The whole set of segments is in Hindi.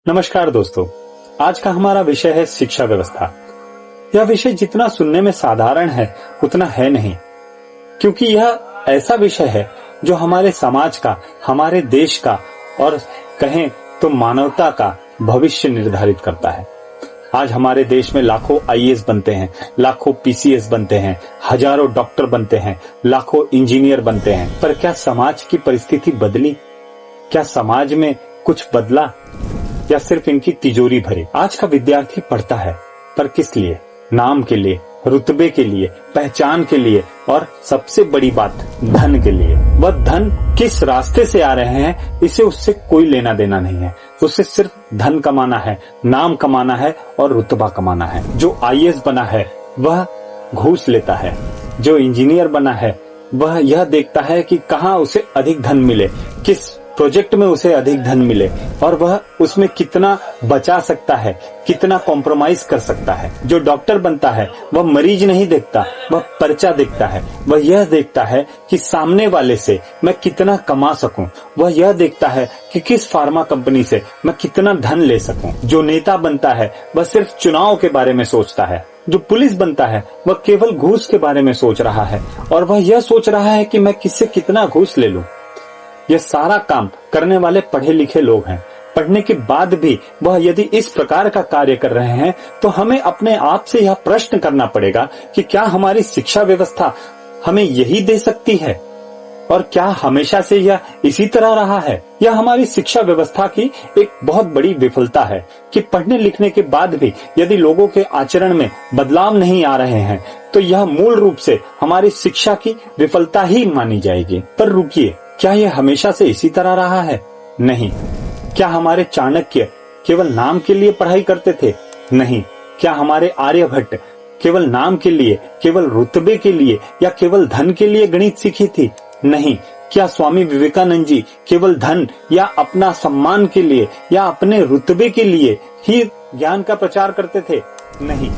नमस्कार दोस्तों, आज का हमारा विषय है शिक्षा व्यवस्था। यह विषय जितना सुनने में साधारण है उतना है नहीं, क्योंकि यह ऐसा विषय है जो हमारे समाज का, हमारे देश का और कहें तो मानवता का भविष्य निर्धारित करता है। आज हमारे देश में लाखों आईएएस बनते हैं, लाखों पीसीएस बनते हैं, हजारों डॉक्टर बनते हैं, लाखों इंजीनियर बनते हैं, पर क्या समाज की परिस्थिति बदली? क्या समाज में कुछ बदला या सिर्फ इनकी तिजोरी भरी? आज का विद्यार्थी पढ़ता है, पर किस लिए? नाम के लिए, रुतबे के लिए, पहचान के लिए और सबसे बड़ी बात धन के लिए। वह धन किस रास्ते से आ रहे हैं इसे उससे कोई लेना देना नहीं है। उसे सिर्फ धन कमाना है, नाम कमाना है और रुतबा कमाना है। जो आईएएस बना है वह घूस लेता है, जो इंजीनियर बना है वह यह देखता है कि कहां उसे अधिक धन मिले, किस प्रोजेक्ट में उसे अधिक धन मिले और वह उसमें कितना बचा सकता है, कितना कॉम्प्रोमाइज कर सकता है। जो डॉक्टर बनता है वह मरीज नहीं देखता, वह पर्चा देखता है। वह यह देखता है कि सामने वाले से मैं कितना कमा सकूं। वह यह देखता है कि किस फार्मा कंपनी से मैं कितना धन ले सकूं। जो नेता बनता है वह सिर्फ चुनाव के बारे में सोचता है। जो पुलिस बनता है वह केवल घूस के बारे में सोच रहा है और वह यह सोच रहा है कि मैं किससे कितना घूस ले लूं। यह सारा काम करने वाले पढ़े लिखे लोग हैं। पढ़ने के बाद भी वह यदि इस प्रकार का कार्य कर रहे हैं तो हमें अपने आप से यह प्रश्न करना पड़ेगा कि क्या हमारी शिक्षा व्यवस्था हमें यही दे सकती है और क्या हमेशा से यह इसी तरह रहा है? यह हमारी शिक्षा व्यवस्था की एक बहुत बड़ी विफलता है कि पढ़ने लिखने के बाद भी यदि लोगों के आचरण में बदलाव नहीं आ रहे हैं तो यह मूल रूप से हमारी शिक्षा की विफलता ही मानी जाएगी। पर रुकिए, क्या यह हमेशा से इसी तरह रहा है? नहीं। क्या हमारे चाणक्य केवल नाम के लिए पढ़ाई करते थे? नहीं। क्या हमारे आर्यभट्ट केवल नाम के लिए, केवल रुतबे के लिए या केवल धन के लिए गणित सीखी थी? नहीं। क्या स्वामी विवेकानंद जी केवल धन या अपना सम्मान के लिए या अपने रुतबे के लिए ही ज्ञान का प्रचार करते थे? नहीं।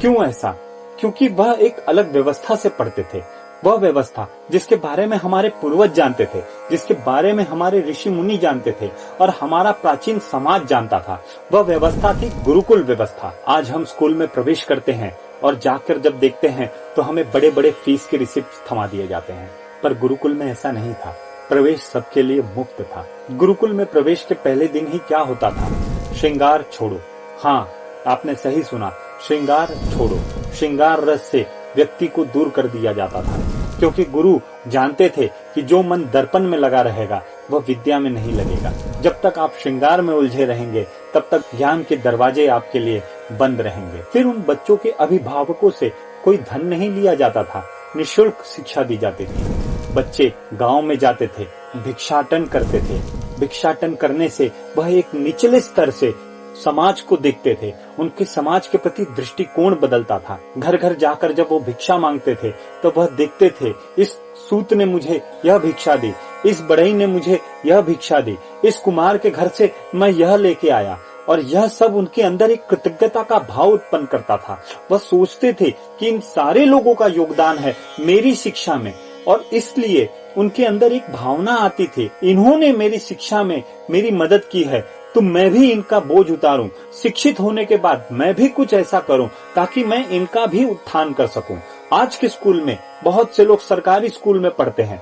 क्यों ऐसा? क्योंकि वह एक अलग व्यवस्था से पढ़ते थे। वह व्यवस्था जिसके बारे में हमारे पूर्वज जानते थे, जिसके बारे में हमारे ऋषि मुनि जानते थे और हमारा प्राचीन समाज जानता था, वह व्यवस्था थी गुरुकुल व्यवस्था। आज हम स्कूल में प्रवेश करते हैं और जाकर जब देखते हैं तो हमें बड़े बड़े फीस के रिसिप्ट थमा दिए जाते हैं, पर गुरुकुल में ऐसा नहीं था। प्रवेश सबके लिए मुफ्त था। गुरुकुल में प्रवेश के पहले दिन ही क्या होता था? श्रृंगार छोड़ो। हाँ, आपने सही सुना, श्रृंगार छोड़ो। श्रृंगार रस से व्यक्ति को दूर कर दिया जाता था, क्योंकि गुरु जानते थे कि जो मन दर्पण में लगा रहेगा वह विद्या में नहीं लगेगा। जब तक आप श्रृंगार में उलझे रहेंगे तब तक ज्ञान के दरवाजे आपके लिए बंद रहेंगे। फिर उन बच्चों के अभिभावकों से कोई धन नहीं लिया जाता था, निःशुल्क शिक्षा दी जाती थी। बच्चे गांव में जाते थे, भिक्षाटन करते थे। भिक्षाटन करने से वह एक निचले स्तर से समाज को देखते थे, उनके समाज के प्रति दृष्टिकोण बदलता था। घर घर जाकर जब वो भिक्षा मांगते थे तो वह देखते थे, इस सूत ने मुझे यह भिक्षा दी, इस बढ़ई ने मुझे यह भिक्षा दी, इस कुम्हार के घर से मैं यह लेके आया, और यह सब उनके अंदर एक कृतज्ञता का भाव उत्पन्न करता था। वह सोचते थे कि इन सारे लोगों का योगदान है मेरी शिक्षा में, और इसलिए उनके अंदर एक भावना आती थी, इन्होंने मेरी शिक्षा में मेरी मदद की है तो मैं भी इनका बोझ उतारूं। शिक्षित होने के बाद मैं भी कुछ ऐसा करूं ताकि मैं इनका भी उत्थान कर सकूं। आज के स्कूल में बहुत से लोग सरकारी स्कूल में पढ़ते हैं।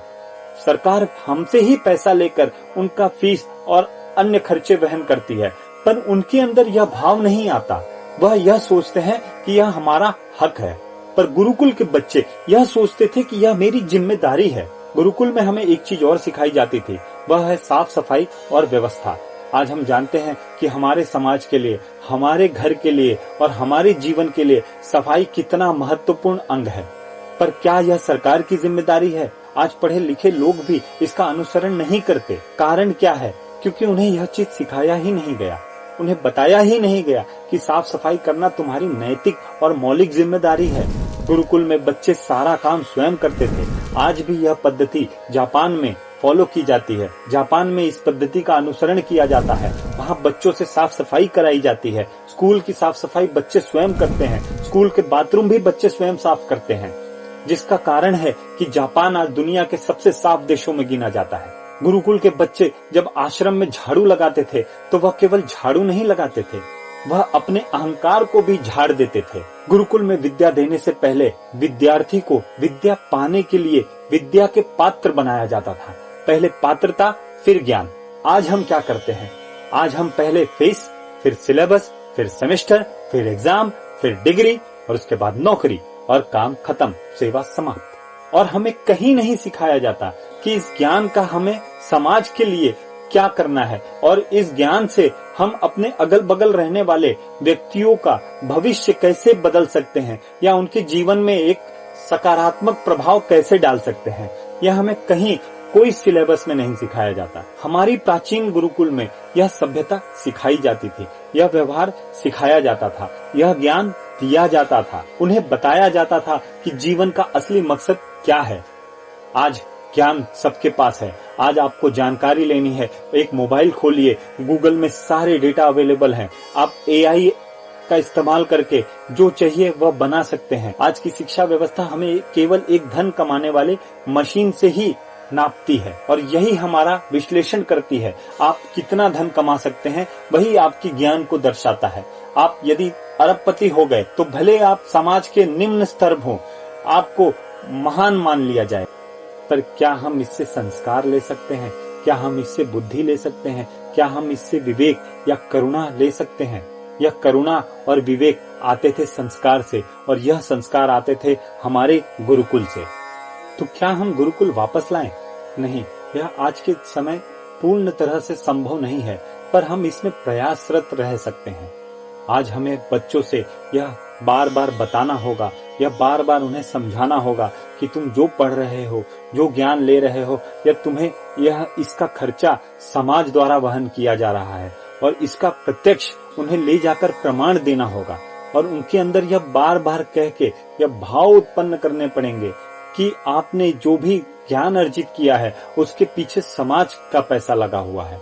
सरकार हमसे ही पैसा लेकर उनका फीस और अन्य खर्चे वहन करती है, पर उनके अंदर यह भाव नहीं आता। वह यह सोचते हैं कि यह हमारा हक है। पर गुरुकुल के बच्चे यह सोचते थे कि यह मेरी जिम्मेदारी है। गुरुकुल में हमें एक चीज और सिखाई जाती थी, वह है साफ सफाई और व्यवस्था। आज हम जानते हैं कि हमारे समाज के लिए, हमारे घर के लिए और हमारे जीवन के लिए सफाई कितना महत्वपूर्ण अंग है। पर क्या यह सरकार की जिम्मेदारी है? आज पढ़े लिखे लोग भी इसका अनुसरण नहीं करते। कारण क्या है? क्योंकि उन्हें यह चीज सिखाया ही नहीं गया, उन्हें बताया ही नहीं गया कि साफ सफाई करना तुम्हारी नैतिक और मौलिक जिम्मेदारी है। गुरुकुल में बच्चे सारा काम स्वयं करते थे। आज भी यह पद्धति जापान में फॉलो की जाती है। जापान में इस पद्धति का अनुसरण किया जाता है। वहाँ बच्चों से साफ सफाई कराई जाती है। स्कूल की साफ सफाई बच्चे स्वयं करते हैं। स्कूल के बाथरूम भी बच्चे स्वयं साफ करते हैं, जिसका कारण है कि जापान आज दुनिया के सबसे साफ देशों में गिना जाता है। गुरुकुल के बच्चे जब आश्रम में झाड़ू लगाते थे तो वह केवल झाड़ू नहीं लगाते थे, वह अपने अहंकार को भी झाड़ देते थे। गुरुकुल में विद्या देने से पहले विद्यार्थी को विद्या पाने के लिए विद्या के पात्र बनाया जाता था। पहले पात्रता फिर ज्ञान। आज हम क्या करते हैं? आज हम पहले फीस, फिर सिलेबस, फिर सेमेस्टर, फिर एग्जाम, फिर डिग्री और उसके बाद नौकरी और काम खत्म, सेवा समाप्त। और हमें कहीं नहीं सिखाया जाता कि इस ज्ञान का हमें समाज के लिए क्या करना है और इस ज्ञान से हम अपने अगल बगल रहने वाले व्यक्तियों का भविष्य कैसे बदल सकते हैं या उनके जीवन में एक सकारात्मक प्रभाव कैसे डाल सकते हैं। यह हमें कहीं कोई सिलेबस में नहीं सिखाया जाता। हमारी प्राचीन गुरुकुल में यह सभ्यता सिखाई जाती थी, यह व्यवहार सिखाया जाता था, यह ज्ञान दिया जाता था, उन्हें बताया जाता था कि जीवन का असली मकसद क्या है। आज ज्ञान सबके पास है। आज आपको जानकारी लेनी है, एक मोबाइल खोलिए, गूगल में सारे डेटा अवेलेबल हैं। आप एआई का इस्तेमाल करके जो चाहिए वह बना सकते हैं। आज की शिक्षा व्यवस्था हमें केवल एक धन कमाने वाले मशीन से ही नापती है और यही हमारा विश्लेषण करती है। आप कितना धन कमा सकते हैं वही आपकी ज्ञान को दर्शाता है। आप यदि अरबपति हो गए तो भले आप समाज के निम्न स्तर हो, आपको महान मान लिया जाए, पर क्या हम इससे संस्कार ले सकते हैं? क्या हम इससे बुद्धि ले सकते हैं? क्या हम इससे विवेक या करुणा ले सकते हैं? यह करुणा और विवेक आते थे संस्कार से और यह संस्कार आते थे हमारे गुरुकुल से। तो क्या हम गुरुकुल वापस लाएं? नहीं, यह आज के समय पूर्ण तरह से संभव नहीं है, पर हम इसमें प्रयासरत रह सकते हैं। आज हमें बच्चों से यह बार बार बताना होगा, यह बार बार उन्हें समझाना होगा कि तुम जो पढ़ रहे हो, जो ज्ञान ले रहे हो, या तुम्हें इसका खर्चा समाज द्वारा वहन किया जा रहा है और इसका प्रत्यक्ष उन्हें ले जाकर प्रमाण देना होगा। और उनके अंदर यह बार बार कह के यह भाव उत्पन्न करने पड़ेंगे कि आपने जो भी ज्ञान अर्जित किया है उसके पीछे समाज का पैसा लगा हुआ है,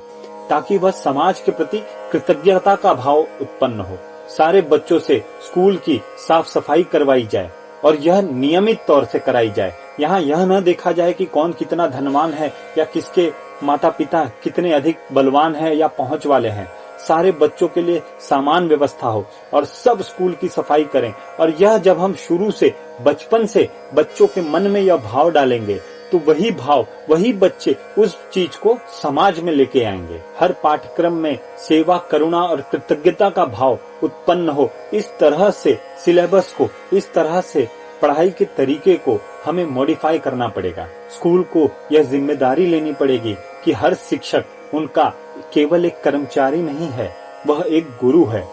ताकि वह समाज के प्रति कृतज्ञता का भाव उत्पन्न हो। सारे बच्चों से स्कूल की साफ सफाई करवाई जाए और यह नियमित तौर से कराई जाए। यहाँ यह न देखा जाए कि कौन कितना धनवान है या किसके माता पिता कितने अधिक बलवान है या पहुंच वाले हैं। सारे बच्चों के लिए सामान व्यवस्था हो और सब स्कूल की सफाई करें। और यह जब हम शुरू से बचपन से बच्चों के मन में यह भाव डालेंगे तो वही भाव, वही बच्चे उस चीज को समाज में लेके आएंगे। हर पाठ्यक्रम में सेवा, करुणा और कृतज्ञता का भाव उत्पन्न हो। इस तरह से सिलेबस को, इस तरह से पढ़ाई के तरीके को हमें मॉडिफाई करना पड़ेगा। स्कूल को यह जिम्मेदारी लेनी पड़ेगी कि हर शिक्षक उनका केवल एक कर्मचारी नहीं है, वह एक गुरु है।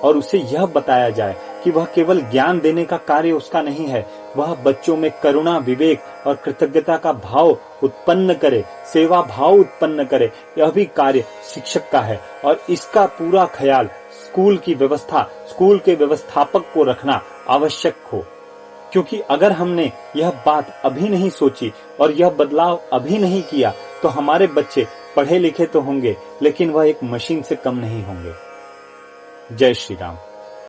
और उसे यह बताया जाए कि वह केवल ज्ञान देने का कार्य उसका नहीं है, वह बच्चों में करुणा, विवेक और कृतज्ञता का भाव उत्पन्न करे, सेवा भाव उत्पन्न करे। यह भी कार्य शिक्षक का है और इसका पूरा ख्याल स्कूल की व्यवस्था, स्कूल के व्यवस्थापक को रखना आवश्यक हो। क्योंकि अगर हमने यह बात अभी नहीं सोची और यह बदलाव अभी नहीं किया तो हमारे बच्चे पढ़े लिखे तो होंगे लेकिन वह एक मशीन से कम नहीं होंगे। जय श्री राम।